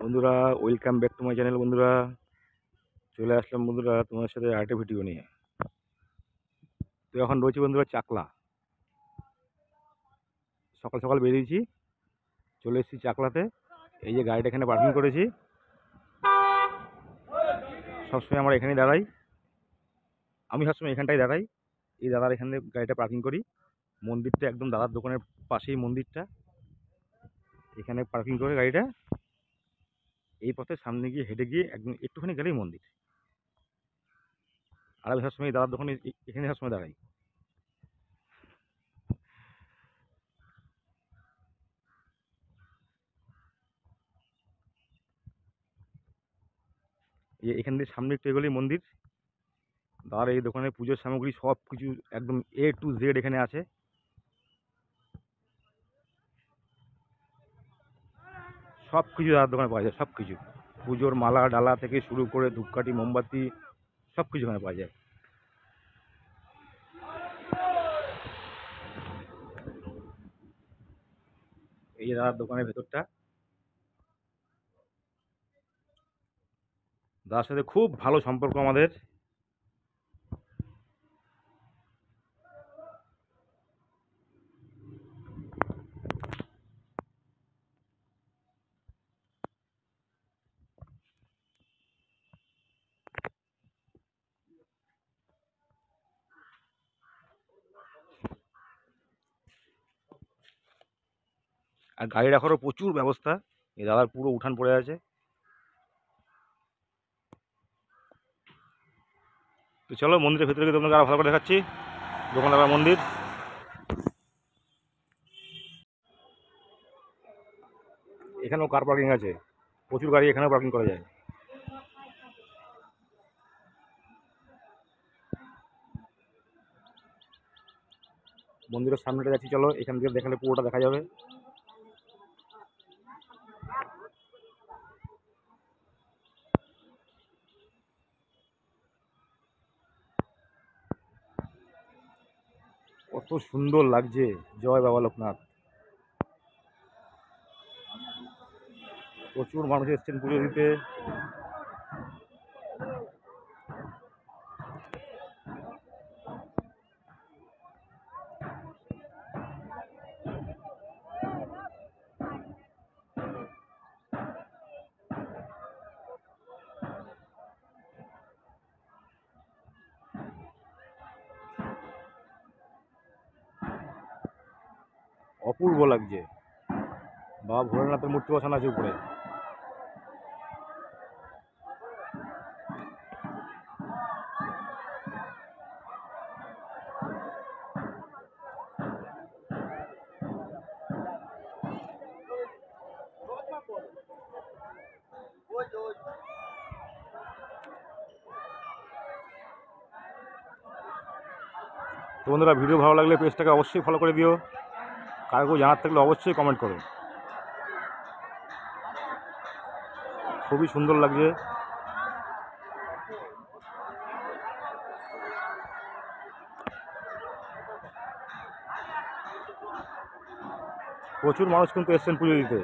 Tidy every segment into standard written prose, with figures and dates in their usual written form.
বন্ধুরা, welcome back to my channel. বন্ধুরা, চলে আসলাম বন্ধুরা তোমার সাথে আরেকটা ভিডিও নিয়ে। তো এখন রয়েছি বন্ধুরা চাকলা। সকাল সকাল বেরিয়েছি, চলে এসেছি চাকলাতে। এই যে গাড়িটা এখানে পার্কিং করেছি। সবসময় আমরা এখানেই দাঁড়াই, আমি সবসময় এখানটাই দাঁড়াই। এই দাদার এখানে গাড়িটা পার্কিং করি। মন্দিরটা একদম দাদার দোকানের পাশেই মন্দিরটা, এখানে পার্কিং করে গাড়িটা এই পথে সামনে গিয়ে হেঁটে গিয়ে একদম একটুখানি গেলেই মন্দির। আর আমি সবসময় দাদার দোকানে এখানে সবসময় দাঁড়াই। এখান থেকে সামনে একটু এগোলেই মন্দির। দাদার এই দোকানে পুজোর সামগ্রী সব কিছু একদম A to Z এখানে আছে। সব কিছু দাদার দোকানে পাওয়া যায়, সব কিছু। পুজোর মালা ডালা থেকে শুরু করে ধূপকাঠি মোমবাতি সব কিছু এখানে পাওয়া যায়। এই যে দাদার দোকানের ভেতরটা, দাদার সাথে খুব ভালো সম্পর্ক আমাদের। আর গাড়ি রাখারও প্রচুর ব্যবস্থা। এই দাদার পুরো উঠান পড়ে আছে। তো চলো মন্দিরের ভেতরে গিয়ে তোমাকে আরো ভালো করে দেখাচ্ছি দোকানদার মন্দির। এখানেও কার পার্কিং আছে, প্রচুর গাড়ি এখানেও পার্কিং করা যায়। মন্দিরের সামনেটা যাচ্ছি, চলো এখান থেকে দেখালে পুরোটা দেখা যাবে। কত সুন্দর লাগছে। জয় বাবা লোকনাথ। প্রচুর মানুষ এসছেন পুজো দিতে। অপূর্ব লাগছে। বাবা ভোলেনাথের মূর্তি বসানো আছে উপরে। তো বন্ধুরা, ভিডিও ভালো লাগলে পেজটাকে অবশ্যই ফলো করে দিও। কারো জানার থাকলে অবশ্যই কমেন্ট করো। খুবই সুন্দর লাগছে। প্রচুর মানুষ কিন্তু এসছেন পুজো দিতে।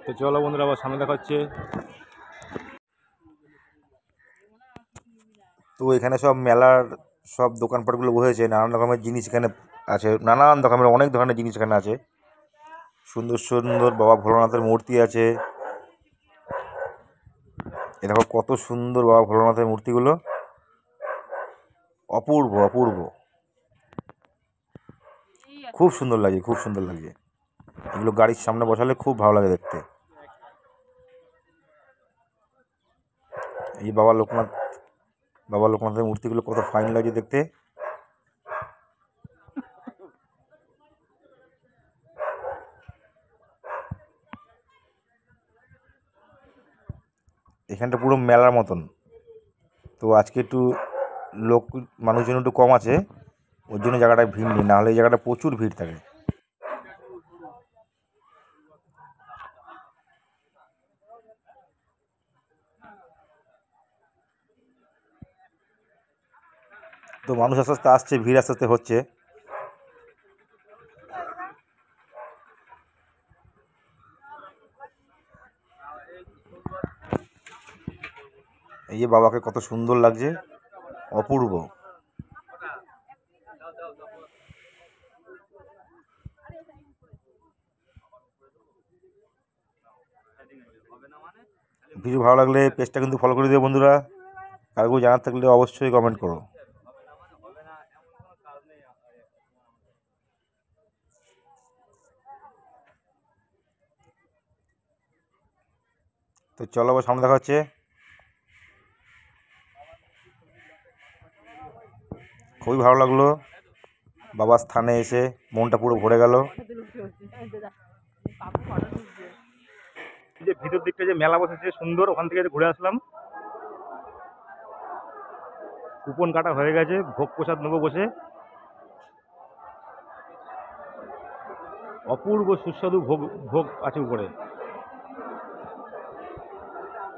তো চলো বন্ধুরা, আবার সামনে দেখা হচ্ছে। তো এখানে সব মেলার সব দোকানপাটগুলো বসেছে, নানান রকমের জিনিস এখানে আছে, নানান রকমের অনেক ধরনের জিনিস এখানে আছে। সুন্দর সুন্দর বাবা ভোলানাথের মূর্তি আছে। এ দেখো কত সুন্দর বাবা ভোলানাথের মূর্তিগুলো, অপূর্ব অপূর্ব, খুব সুন্দর লাগে, খুব সুন্দর লাগে। এগুলো গাড়ির সামনে বসালে খুব ভালো লাগে দেখতে। এই বাবা লোকনাথের মূর্তিগুলো কত ফাইন লাগে দেখতে। এখানটা পুরো মেলার মতন। তো আজকে একটু লোক মানুষজন একটু কম আছে, ওর জন্য জায়গাটায় ভিড় নেই, নাহলে এই জায়গাটা প্রচুর ভিড় থাকে। তো মানুষ আস্তে আস্তে আসছে, ভিড় আস্তে আস্তে হচ্ছে। এই যে বাবাকে কত সুন্দর লাগছে, অপূর্ব। ভিডিও ভালো লাগলে পেজটা কিন্তু ফলো করে দিও বন্ধুরা। কারো জানার থাকলে অবশ্যই কমেন্ট করো। তো চলো আবার সামনে দেখা হচ্ছে। খুবই ভালো লাগলো বাবার স্থানে এসে, মনটা পুরো ভরে গেল। যে ভিতর দিকটা যে মেলা বসেছে সুন্দর, ওখান থেকে ঘুরে আসলাম। কুপন কাটা হয়ে গেছে, ভোগ প্রসাদ নেবো বসে। অপূর্ব সুস্বাদু ভোগ ভোগ আছে উপরে,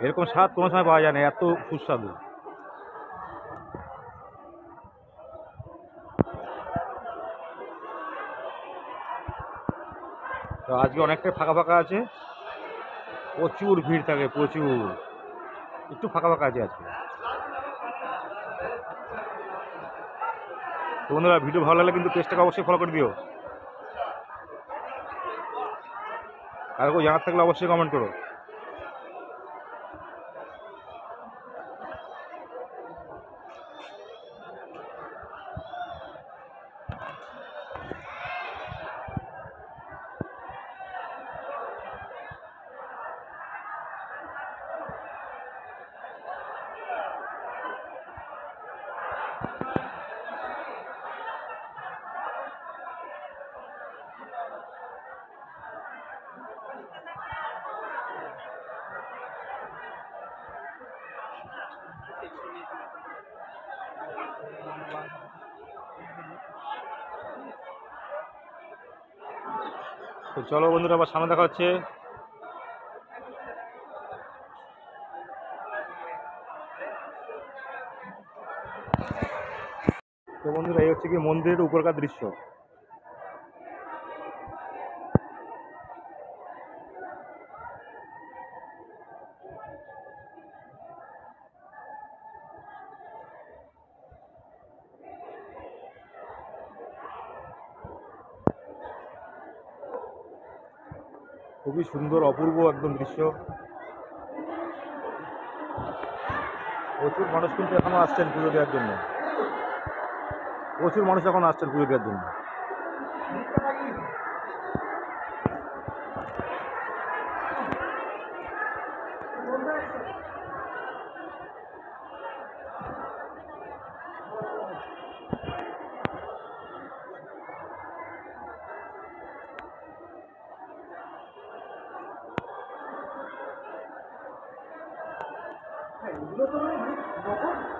এরকম স্বাদ কোনো সময় পাওয়া যায় না, এত সুস্বাদু। তো আজকে অনেকটাই ফাঁকা ফাঁকা আছে, প্রচুর ভিড় থাকে, প্রচুর। একটু ফাঁকা ফাঁকা আছে আজকে। তো বন্ধুরা, ভিডিও ভালো লাগলে কিন্তু পেজটাকে অবশ্যই ফলো করে দিও। আর কেউ জানার থাকলে অবশ্যই কমেন্ট করো। তো চলো বন্ধুরা, আবার সামনে দেখা হচ্ছে। তো বন্ধুরা, এই হচ্ছে কি মন্দিরের উপরকার দৃশ্য। খুবই সুন্দর, অপূর্ব একদম দৃশ্য। প্রচুর মানুষ কিন্তু এখনো আসছেন পুজো দেওয়ার জন্য, প্রচুর মানুষ এখন আসছেন পুজো দেওয়ার জন্য।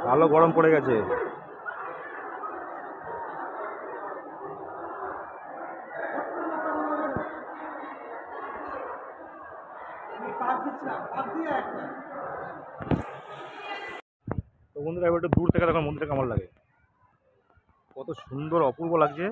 ভালো গরম পড়ে গেছে। তো বন্ধুরা, এবার একটু দূর থেকে দেখো মন্দিরটা কেমন লাগে, কত সুন্দর অপূর্ব লাগছে।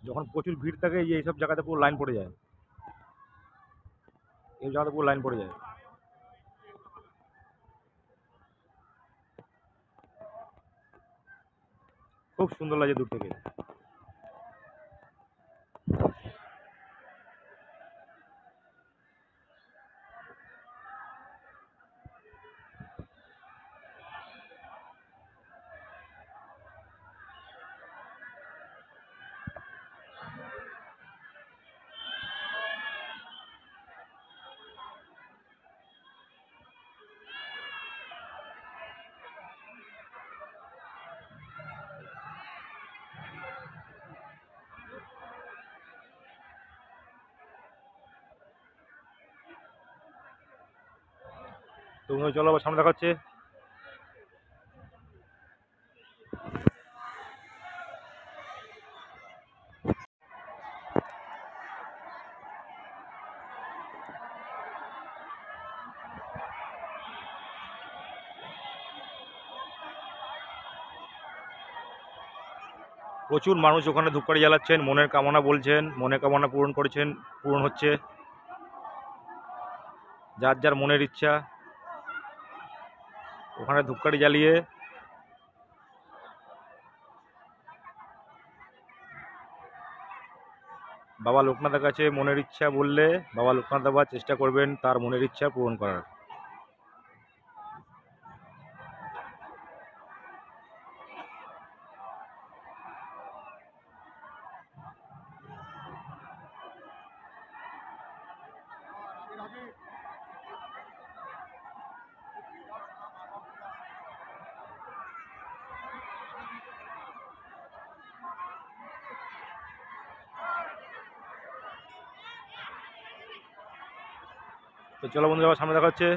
যখন প্রচুর ভিড় থাকে, এইসব জায়গাতে পুরো লাইন পড়ে যায়, এই জায়গাতে পুরো লাইন পড়ে যায়। খুব সুন্দর লাগে দূর থেকে। তো চলো আবার সামনে দেখা হচ্ছে। প্রচুর মানুষ ওখানে ধূপকাঠি জ্বালাচ্ছেন, মনের কামনা বলছেন, মনের কামনা পূরণ করেছেন, পূরণ হচ্ছে। যার যার মনের ইচ্ছা ওখানে ধূপকাঠি জ্বালিয়ে বাবা লোকনাথের কাছে মনের ইচ্ছা বললে বাবা লোকনাথ বাবা চেষ্টা করবেন তার মনের ইচ্ছা পূরণ করার। তো চলো বন্ধুরা, আবার সামনে দেখা হচ্ছে।